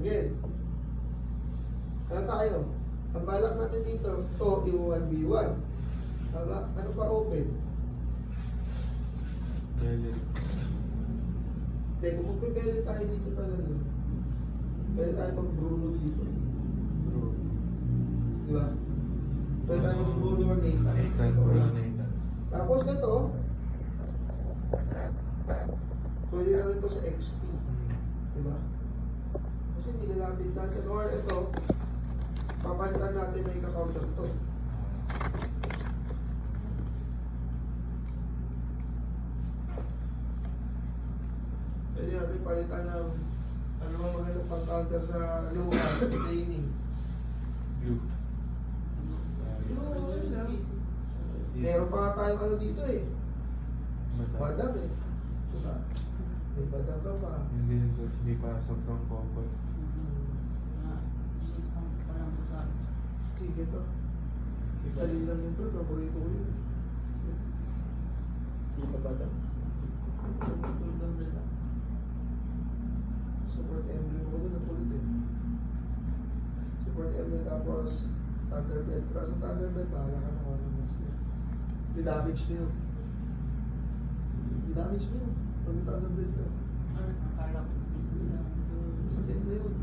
Again, ano tayo? Ang balak natin dito, to i-1v1. Tama? Ano pa open? Belly. Teka, kung magpipili tayo dito talaga, pwede tayo mag-Bruno dito. Bro. Di ba? Pwede tayo mag-Bruno or Nathan. Nathan or Nathan. Tapos ito, pwede na rin ito sa XP. Di ba? Kasi nilalapit natin. Or ito, papalitan natin na ika-counter to. Pwede natin palitan ng ano mga magandang pang-counter sa Lucas, training. Blue. Meron pa tayong ano dito eh. Madam. Badang eh. Diba? May badang ka pa. Hindi ko sinipasok ng combo. Sige pa. Dali lang yun pero paborito ko yun. Hindi pa badang. Support emblem ko doon ang kulit eh. Support emblem tapos Thunderbird. Pero sa Thunderbird, bahala ka na kung ano mas yun. May damage na yun. May damage na yun. Pag may Thunderbird ka. Masakit na yun.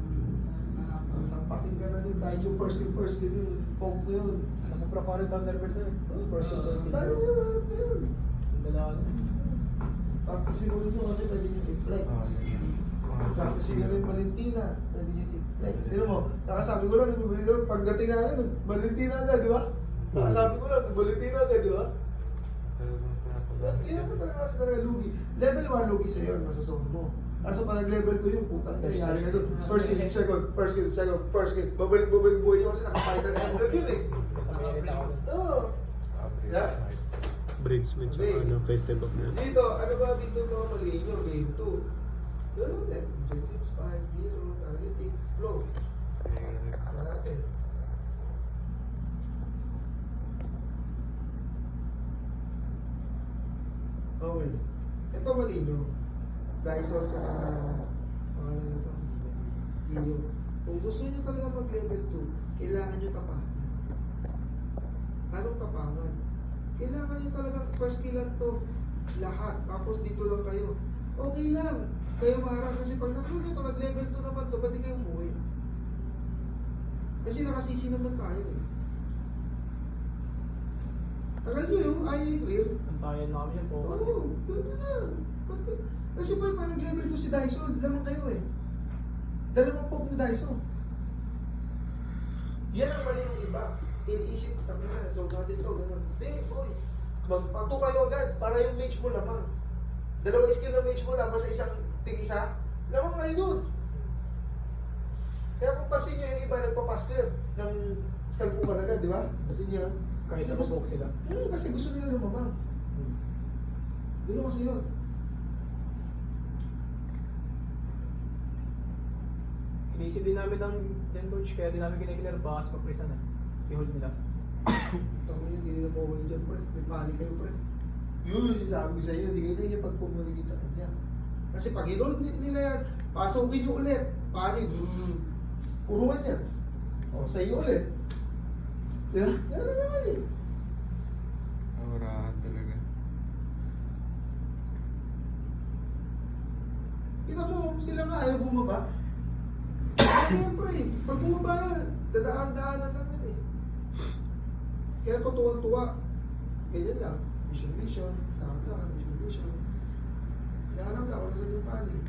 Ang sampakin ka na yun. Kahit yung first kill yun. Poke na yun. Alam mo pa paano yung Thunderbird na yun? First kill. Tayo yun. Yung dalawa na. Practice mo rin yun kasi pwede nyo i-flex. Practice nyo rin Valentina. Pwede nyo i-flex. Sino mo? Nakasabi ko lang, pagdating na rin, Valentina agad, di ba? Nakasabi ko lang, Valentina agad, di ba? Yun naman talaga kasi talaga lugi. Level 1 lugi sa'yo, masasolve mo. Kaso pag nag-level 2 yung puta, nangyari ka doon. First kill, second, first kill. Babalik buhay nyo kasi nakafighter na yung yun eh. Kasi may edit ako dun. Oo. Yeah. Bridesmaid sa Wait. ano, festival na. Dito, ano ba dito normally nyo? Game 2. Ganun din. Objectives 5, 0, targeting, flow. Ito natin. Okay. Ito malino. Dyson sa pangalan nito. Iyo. Kung gusto nyo talaga mag-level 2, kailangan nyo tapangan. Anong tapangan? Kailangan nyo talaga first killan to lahat. Tapos dito lang kayo. Okay lang. Kayo maharas kasi pag nag-level to, nag-level 2 naman to, ba't di kayo umuwi? Kasi nakasisi naman tayo eh. Tagal nyo yung ayaw i-clear. Antayan na kami yan po. Oo, gano'n na. Kasi pa nag-level 2 si Dyson, lamang kayo eh. Dalawang pop ni Dyson. Yan ang mali ng iba. Iniisip, kami na, solve natin to, gano'n. Hindi, boy. Magpato kayo agad para yung mage mo lamang. Dalawang skill na mage mo lamang sa isang tig-isa, lamang kayo dun. Kaya kung pasin nyo yung iba nagpapaskir ng salpukan agad, di ba? Pasin nyo yan. Kahit nabubok sila. Kasi gusto nila lumamang. Yun kasi yun. Inisip din namin ng Gen Coach, kaya din namin kinikilir baka sa paprisan na. I-hold nila. Tama yun, hindi nila po dyan, pre. May panic kayo, pre. Yun, sinasabi ko sa inyo, hindi kayo na yung pag-communicate sa kanya. Kasi pag i-roll nila yan, pasukin nyo ulit. Panic. Puruan yan. O, sa iyo ulit. Diba? Yan lang naman eh. Aurahan talaga. Kita mo, sila nga ayaw bumaba. Ayan, pre. Pag bumaba yan, dadaan-daanan lang yan eh. Kaya tutuwa-tuwa. Ganyan lang. Vision. Lakad-lakad, vision. Hinahanap lang kung nasan yung panic.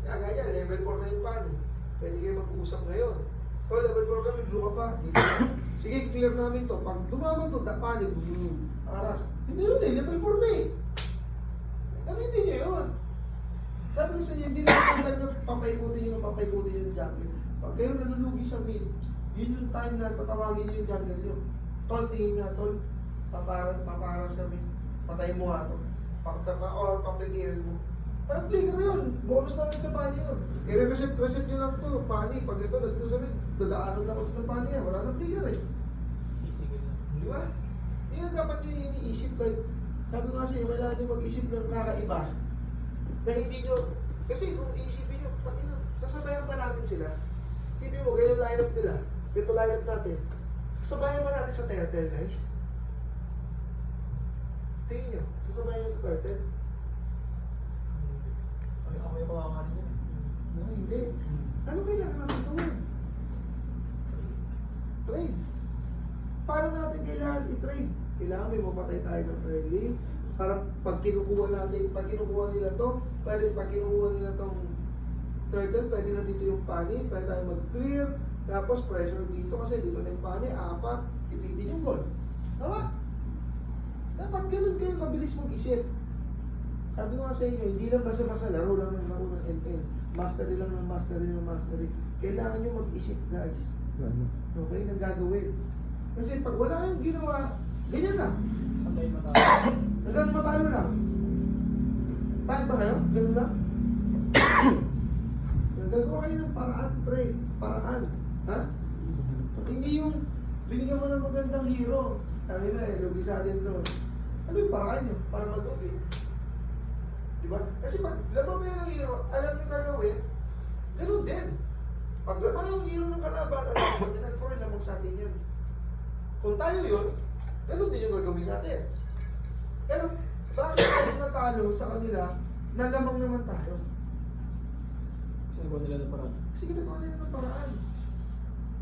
Kaya ganyan, level 4 na yung panic. Pwede kayo mag-uusap ngayon. Kung level 4 kami, blue ka pa. Dito. Sige, clear namin to. Pag lumaban to, panic, aras. Hindi yun eh, level 4 na eh. Gamitin nyo yun. Sabi ko sa inyo, hindi lang ang time na papaikutin nyo yung jungle. Pag kayo nalulugi sa mid, yun yung time na tatawagin nyo yung jungle nyo. Tol, tingin nga, tol. Paparas kami. Patay mo nga to. Papagkirin mo. Parang flicker yun. Bonus namin sa pani yun. I-reset nyo lang to. Pani. Pag ito, nagturo sa mid, dadaanan lang ako ng pani yan. Wala nang flicker eh. Easy game lang. Di ba? Hindi na dapat nyo iniisip like, sabi ko kasi, kailangan nyo mag-isip ng kakaiba na hindi nyo Kasi kung iisipin nyo, sasabayan ba natin sila? Isipin mo, ganyan lineup nila. Ito lineup natin. Sasabayan ba natin sa turtle, guys? Tingin nyo, sasabayan nyo sa turtle? Ako yung kawawa rin yun. No, hindi. Ano kailangan natin gawin? Trade. Paano natin kailangan i-trade? Kailangan may mapatay tayo ng railings. Para pag kinukuha nila to, pwede pag kinukuha nila tong turtle, pwede na dito yung panin, pwede tayo mag-clear, tapos pressure dito kasi dito na yung panin, apat, ipitin yung goal. Tama? Dapat ganun kayo kabilis mag-isip. Sabi ko nga sa inyo, hindi lang basta-basta laro lang ng laro ng ML. Mastery lang ng mastery. Kailangan nyo mag-isip, guys. Okay, nang gagawin. Kasi pag wala kayong ginawa, ganyan lang. Pantay mata. Hanggang matalo lang. Bakit ba kayo? Ganun lang? Gagawa kayo ng paraan, pre. Paraan. Ha? Hindi yung binigyan mo ng magandang hero. Sabi na eh, lugi sa atin to. Ano yung paraan nyo? Para mag-lugi. Diba? Kasi pag laban mo yung hero, alam nyo gagawin, ganun din. Pag laban yung hero ng kalaban, alam mo, nag-pro lamang sa atin yan. Kung tayo yun, ganun din yung gagawin natin. Pero, bakit tayo natalo sa kanila na lamang naman tayo? Kasi nagawa nila ng paraan. Kasi ginagawa nila ng paraan.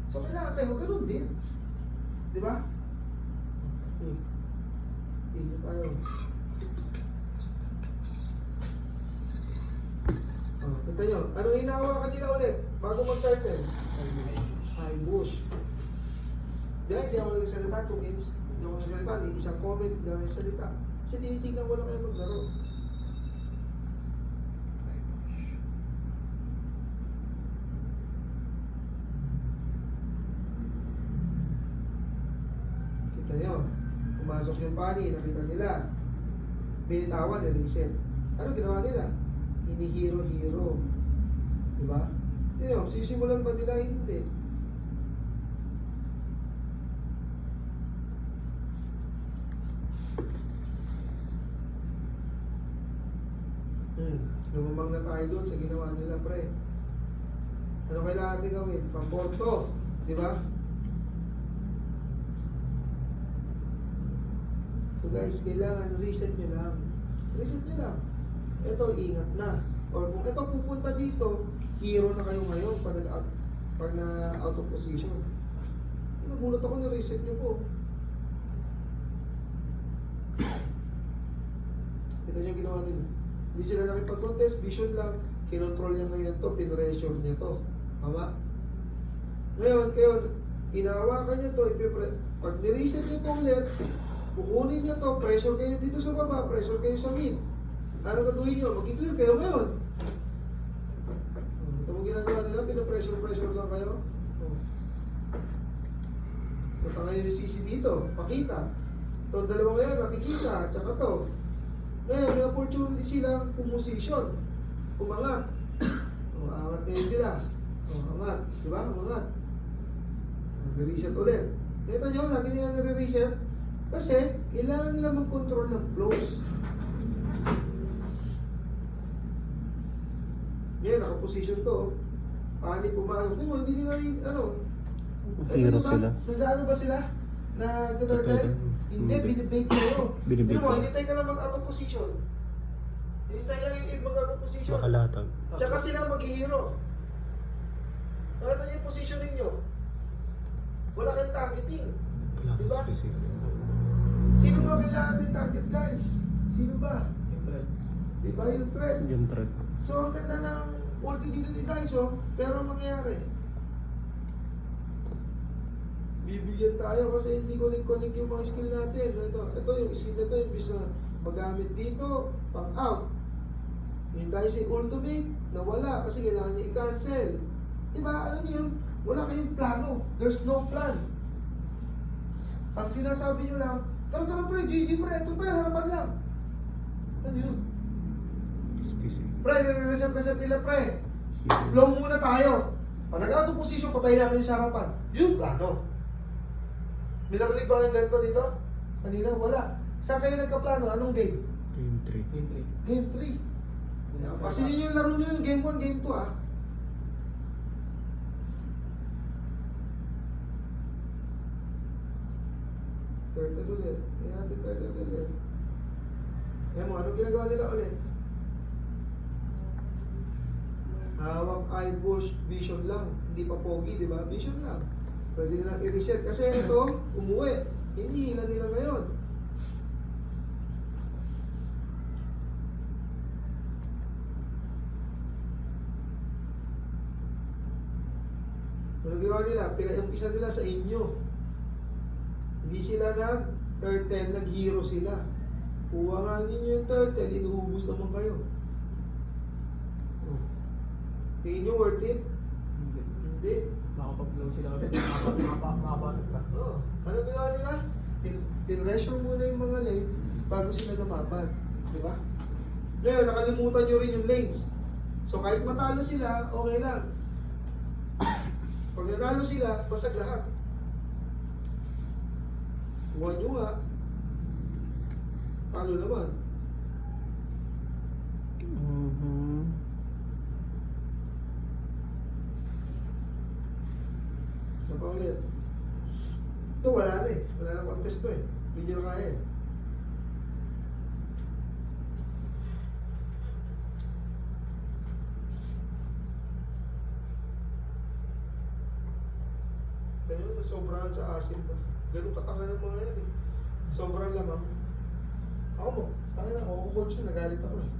So, kailangan kayo, ganun din. Di ba? Hindi tayo. Oh, kita nyo, ano hinahawakan nila ulit? Bago mag-turtle? High bush. Hindi ako nagsalita, 2 games. Hindi ako nagsalita, isang comment, hindi ako nagsalita. Kasi tinitignan ko lang kayo maglaro. Kita nyo, pumasok yung pani, nakita nila. Binitawan, reset. Ano ginawa nila? Hini-hero-hero. Diba? Hindi nyo, sisimulan ba nila? Hindi. Lumamang na tayo doon sa ginawa nila, pre. Ano kailangan natin gawin? Pamporto. Di ba? So guys, kailangan reset nyo lang. Reset nyo lang. Ito, ingat na. Or kung ito pupunta dito, hero na kayo ngayon pag na out of position. Nagulat ako na reset nyo po. Ito yung ginawa nila. Hindi sila nakipag-contest, vision lang, kinontrol niya ngayon to, pinressure niya to. Tama? Ngayon, kayo, hinahawakan niya to, pag nireset niyo to ulit, kukunin niya to, pressure kayo dito sa baba, pressure kayo sa mid. Ano gagawin niyo? Mag-clear kayo ngayon. Ito mong ginagawa nila, pinapressure lang kayo. Punta ngayon yung CC dito, pakita. Itong dalawa ngayon, nakikita, at saka to. Ngayon, may opportunity silang pumusisyon. Umangat. Angat ngayon sila. Angat. Diba? Umangat. Nag-reset ulit. Kita nyo, lagi nila nare-reset. Kasi, kailangan nila mag-control ng flows. Ngayon, nakaposition to. Paano pumasok? Di mo, hindi nila Hero sila. Nag-ano ba sila? Nag-turtle? Hindi, binibake kayo. Binibake. Pero mo, hintay ka lang mag-out of position. Hintay lang yung mag-out of position. Makalatag. Tsaka sila mag-hero. Nakita niyo yung positioning nyo. Wala kayong targeting. Wala Diba? kang specific. Sino ba kailangan din target, guys? Sino ba? Yung thread. Diba yung threat? Yung thread. So, ang ganda ng ulti dito ni Daiso, pero ang mangyayari, bibigyan tayo kasi hindi connect yung mga skill natin. Ito yung skill na ito, imbis na magamit dito, pang out. Yung tayo si ultimate, nawala kasi kailangan niya i-cancel. Diba, alam niyo yun, wala kayong plano. There's no plan. Ang sinasabi niyo lang, tara pre, GG pre, ito pre, harapan lang. Ano yun? Specific. Pre, reset nila pre. Flow muna tayo. Pag nag-out of position, patayin natin yung sa harapan. Yun, plano. May narinig ba kayong ganito dito? Kanina, wala. Saan kayo nagkaplano? Anong game? Game 3. Yung thread. Game 3. Pasin niyo yung laro niyo yung game 1, game 2 ah. Turtle ulit. Ayan natin turtle ulit. Ayan mo, anong ginagawa nila ulit? Hawak eyebush, vision lang. Hindi pa pogi, di ba? Vision lang. Pwede nilang i-reset. Kasi ito, umuwi. Hinihila nila ngayon. Ano ginawa nila? Pinaumpisa nila sa inyo. Hindi sila nag-turtle, nag-hero sila. Kuwangan ninyo yung turtle, inuubos naman kayo. Oh. Tingin nyo worth it? Hindi. Makapag-blow sila agad. Makapasok ka. Oh. Ano ginawa nila? Pinressure muna yung mga lanes bago sila lumaban. Di ba? Ngayon, nakalimutan nyo rin yung lanes. So kahit matalo sila, okay lang. Pag nanalo sila, basag lahat. Huwag nyo nga. Talo naman. Mhm. Sa pa ulit. Ito wala na eh. Wala na contest to eh. Hindi nyo na kaya eh. Kaya sobrahan sa asin na. Ganun katangan ng mga yan eh. Sobrang lamang. Ako mo, tayo na, ako coach yun, nagalit ako eh.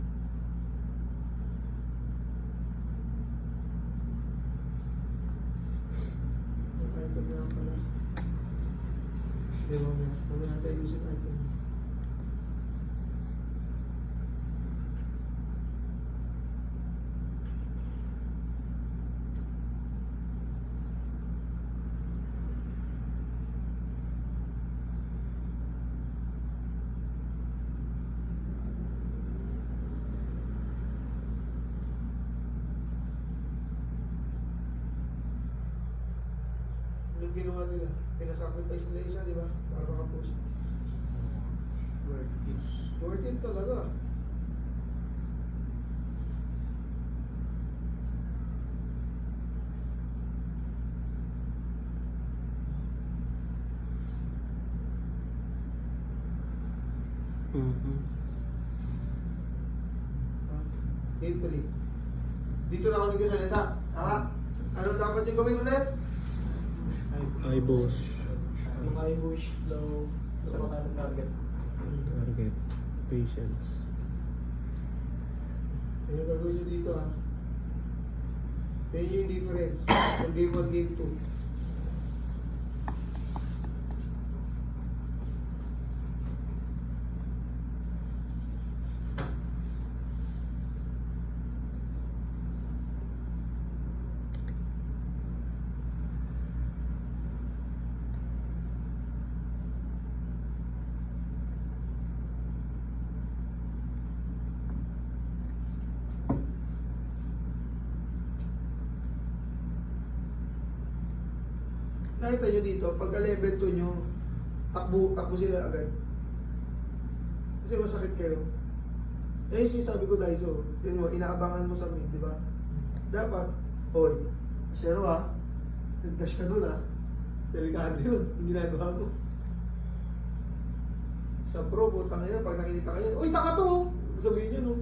Yung item na pala. Di ba mo, mamaya natin ayusin item. Yung ginawa nila, pinasacrifice nila isa, di ba? Para makapush. Worth it. Worth it talaga. Mhm. Game 3. Dito na ako nagkasalita. Ha? Ano dapat yung gawin ulit? Eyebush. Yung eyebush, blow, isa pa tayo target. Target. Patience. Ano yung gagawin nyo dito ha? Yan yung difference. Yung game 1, game 2. Nakita nyo dito, pagka level 2 nyo, takbo sila agad. Kasi masakit kayo. Eh yung sinasabi ko Daiso, yun mo, inaabangan mo sa mid, di ba? Dapat, oy, Shero ha, nag-dash ka dun ha, delikado yun, yung ginagawa mo. Sa pro, putang ina, pag nakita kayo, uy, taka to! Sabihin nyo, no?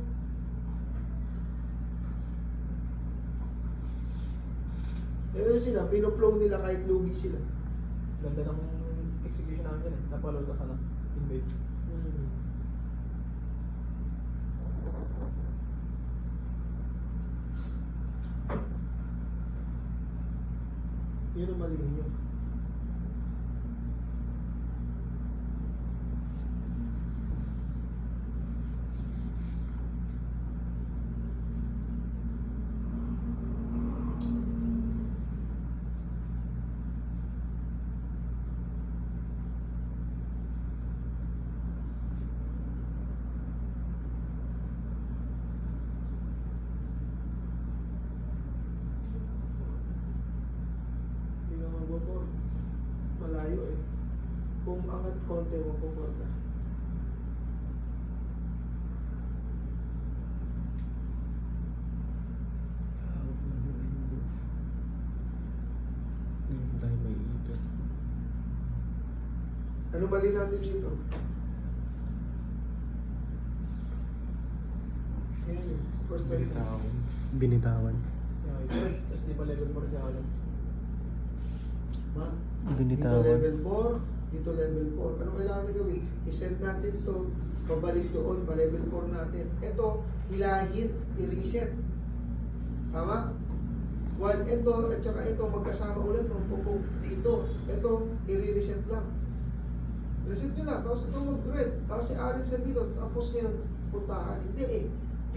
Eh sila, pinoplow nila kahit lugi sila. Ganda ng execution namin yan eh. Napaload ka sana. Invade. Yun ang mali nyo. Hindi ka magbabor. Malayo eh. Kung angat konti mo, bumor ka. Ano mali natin dito? Yan yun. First time. Binitawan. Binitawan. Okay. Tapos di pa level 4 si Alan. Ma? Dito Binitawan. level 4, dito level 4. Ano kailangan natin gawin? I-send natin to, pabalik doon, pa-level 4 natin. Ito, hilahin, i-reset. Tama? While ito, at saka ito, magkasama ulit, magpupong dito. Ito, i-reset lang. Reset nyo lang, tapos ito mag-red. Tapos si Alex sa dito, tapos ngayon, puntahan. Hindi eh,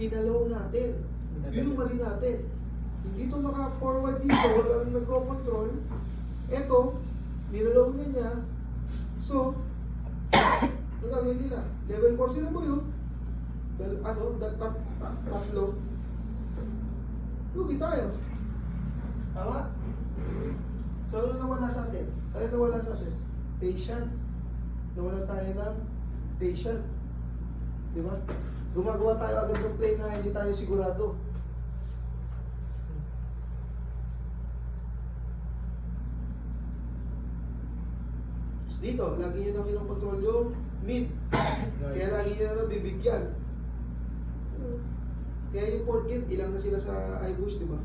pinalow natin. Yun yung mali natin. Hindi ito maka-forward dito, walang nag-control. Ito, nilalow na niya. So, ano gagawin nila? Level 4 sila mo yun. Tatlo. Lugi tayo. Tama? So, ano nawala sa atin? Ano nawala sa atin? Patient. Nawala tayo ng patient. Di ba? Gumagawa tayo agad ng play na hindi tayo sigurado. Dito, lagi nyo na kinokontrol yung mid. Kaya lagi nyo na bibigyan. Kaya yung port gate, ilang na sila sa iBush, di ba?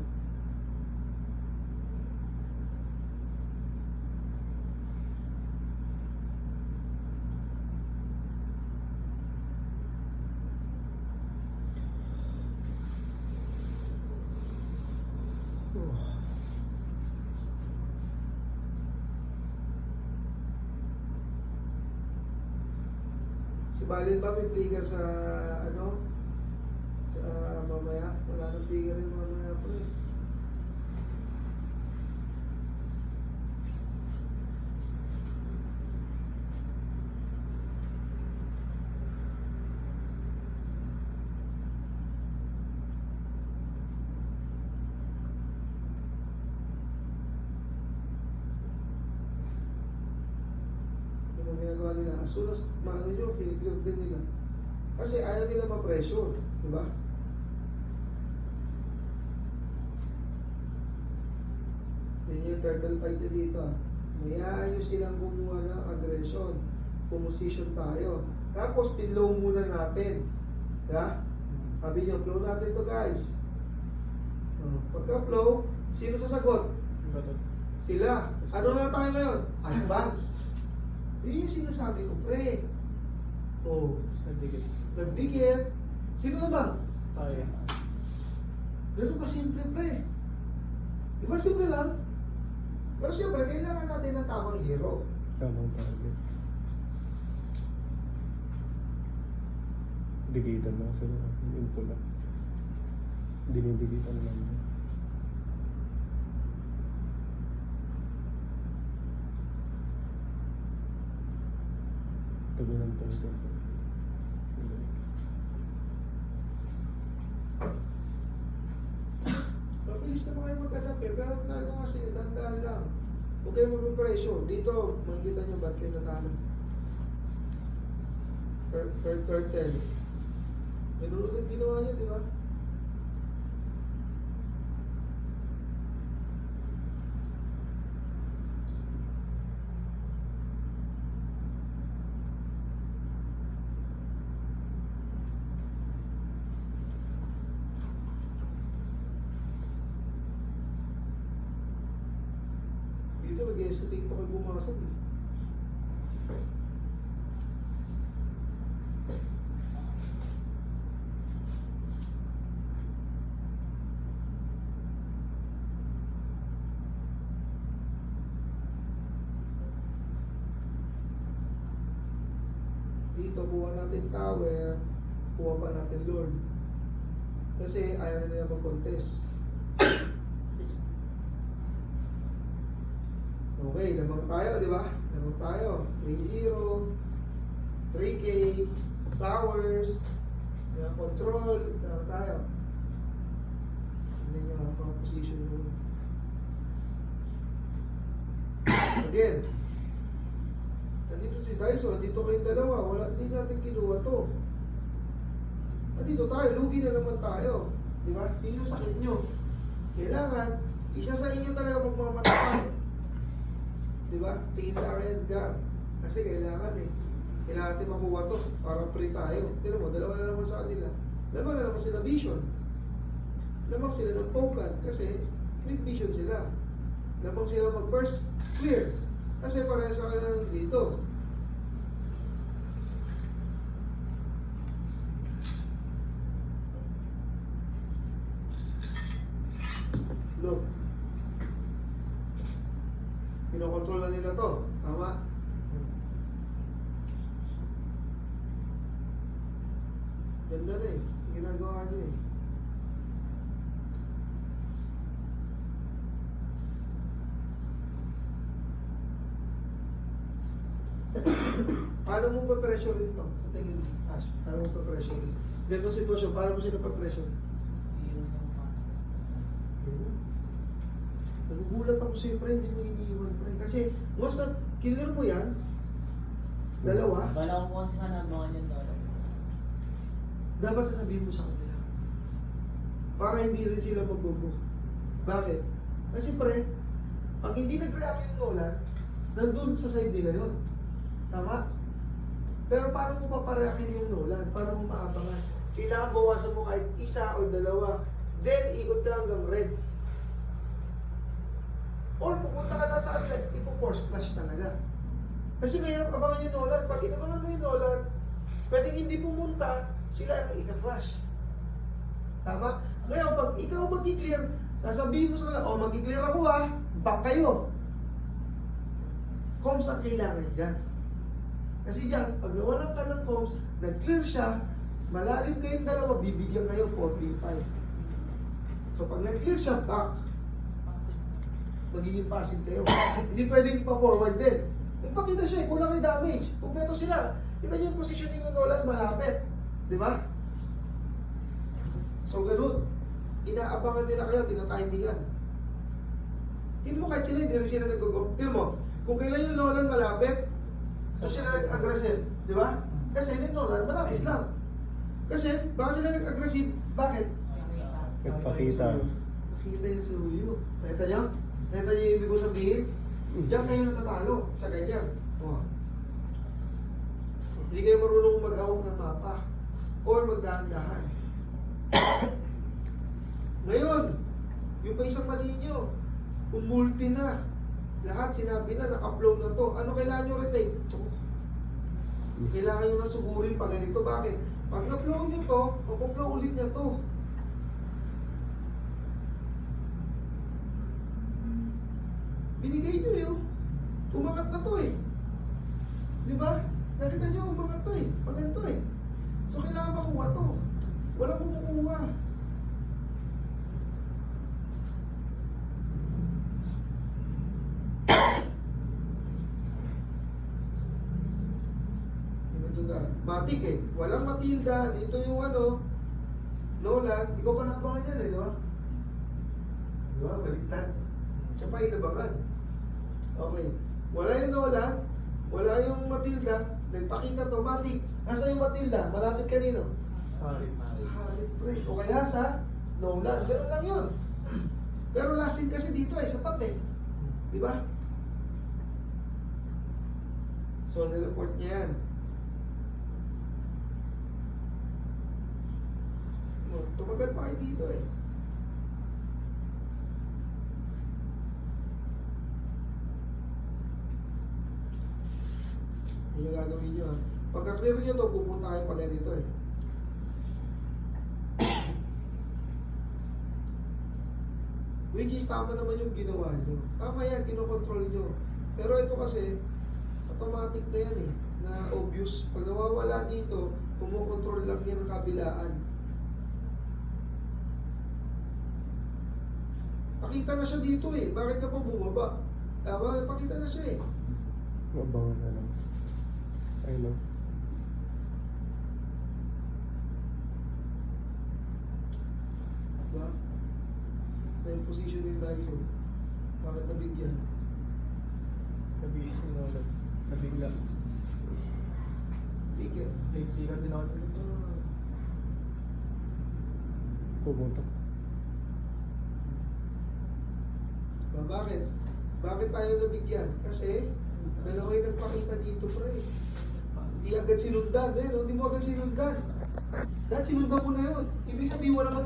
Si Balin ba may flicker sa ano? Sa mamaya? Wala nang flicker yung mamaya pa rin. Yung ginagawa nila, as soon as maano nyo, kiniklear din nila. Kasi ayaw nila ma-pressure, di ba? Yan yung turtle fight nyo dito. Mayaan nyo silang gumawa ng aggression. Pumusisyon tayo. Tapos, pinlow muna natin. Diba? Sabi nyo, flow natin to guys. Pagka-flow, sino sasagot? Diba to? Sila. Ano na tayo ngayon? Advance. Yun yung sinasabi ko, pre. Oh, Sa dikit. nagdikit. Sino na ba? Tayo. Ganun ka simple, pre. Di ba simple lang? Pero siyempre, kailangan natin ng tamang hero. Tamang target. Dikitan lang sila. Yung pula. Dinidikitan lang. Tabi ng target. Mabilis na kayo mag-adapt eh. Pero talaga kasi, dandaan lang. Huwag kayo mag-pressure. Dito, makikita nyo ba't kayo natalo. Turtle. Minulog ang ginawa niya, di ba? Dito, nag-hesitate pa kayo bumasag eh. Dito, kuha natin tower, kuha pa natin lord. Kasi ayaw na nila mag-contest. Okay, lamang tayo, di ba? Lamang tayo. 3-0, 3K, towers, control, lamang tayo. Tignan nyo ang mga position mo. Again, nandito si Dyson, dito kayong dalawa, wala, hindi natin kinuha to. Nandito tayo, lugi na naman tayo. Di ba? Yun yung sakit nyo. Kailangan, isa sa inyo talaga magmamatapang. Di ba? Tingin sa akin, Edgar. Kasi kailangan eh. Kailangan natin makuha to para free tayo. Tignan mo, dalawa na naman sa kanila. Lamang na naman sila vision. Lamang sila ng token kasi may vision sila. Lamang sila mag-first clear. Kasi parehas sa kanila dito. Look. Pinokontrol na nila to. Tama? Ganda na eh. Ginagawa niyo eh. Paano mo pa-pressure ito? Sa tingin mo, Ash, paano mo pa-pressure ito? Ganito sitwasyon, paano mo sila pa-pressure? Nagugulat ako sa'yo, pre, hindi mo iniiwan, pre. Kasi, once na killer mo yan, dalawa, Bala ko kasi sana mga yun na dapat sasabihin mo sa kanila. Para hindi rin sila magbubo. Bakit? Kasi pre, pag hindi nag-react yung Nolan, nandun sa side nila yun. Tama? Pero paano mo papareakin yung Nolan? Paano mo maabangan? Kailangan bawasan mo kahit isa o dalawa. Then, ikot ka hanggang red. Or pupunta ka na sa kanila, ipo-force flash talaga. Kasi mahirap abangan yung Nolan. Pag inabangan mo yung Nolan, pwedeng hindi pumunta, sila ang ika-flash. Tama? Ngayon, pag ikaw mag-clear, sasabihin mo sa kanila, mag-clear ako back kayo. Comms ang kailangan dyan. Kasi dyan, pag nawalan ka ng comms, nag-clear siya, malalim kayong dalawa, bibigyan kayo 4-5. So pag nag-clear siya, back, magiging passive kayo. Hindi pwedeng pa-forward din. Nagpakita siya, kulang kayo damage. Kompleto sila. Kita niyo yung positioning ng Nolan, malapit. Di ba? So ganun. Inaabangan nila kayo, tinatimingan. Hindi mo kahit sila, hindi rin sila nag-go. Tignan mo, kung kailan yung Nolan malapit, so sila nag-aggressive. Di ba? Kasi yung Nolan malapit lang. Kasi, baka sila nag-aggressive. Bakit? Nagpakita. Nakita yung suyo. Nakita niyo? Nakita niyo yung ibig ko sabihin? Diyan kayo natatalo sa ganyan. Oh. Hindi kayo marunong maghawak ng mapa or magdahan-dahan. Ngayon, yung pa isang mali nyo, umulti na. Lahat sinabi na, naka-upload na to. Ano kailangan nyo retain? Ito. Kailangan nyo na sugurin pa ganito. Bakit? Pag na-upload nyo to, mag-upload ulit nyo to. Binigay nyo yun. Umangat na to eh. Di ba? Nakita nyo, umangat to eh. Paganto eh. So kailangan makuha to. Walang kumukuha. Matik eh. Walang Matilda. Dito yung Nolan. Ikaw pa nakabangan yan eh, di ba? Di ba? Baliktad. Siya pa inabangan. Okay. Wala yung Nolan. Wala yung Matilda. Nagpakita to. Matik. Nasa yung Matilda? Malapit kanino? Sorry. Halit pre. O kaya sa Nolan. Ganun lang yun. Pero last scene kasi dito eh. Sa top eh. Di ba? So, nireport niya yan. Tumagal pa kayo dito eh. Yung gagawin nyo ha. Pagka-clear nyo to, pupunta kayo pala dito eh. Which is tama naman yung ginawa nyo. Tama yan, kinokontrol nyo. Pero ito kasi, automatic na yan eh. Na obvious. Pag nawawala dito, kumokontrol lang yan ang kabilaan. Pakita na siya dito eh. Bakit ka pa bumaba? Tama, pakita na siya eh. Mabangan na lang. I know. Diba? Sa yung position yung Dyson. Bakit nabigyan? Nabigyan yung Nolan. Nabigla. Bigyan. Nagpikat din ako dito. Pupunta. Bakit? Bakit tayo nabigyan? Kasi Dalawa yung nagpakita dito, pre. Hindi agad sinundan, eh, no? Hindi mo agad sinundan. Dahil sinundan mo na yun. Ibig sabihin, wala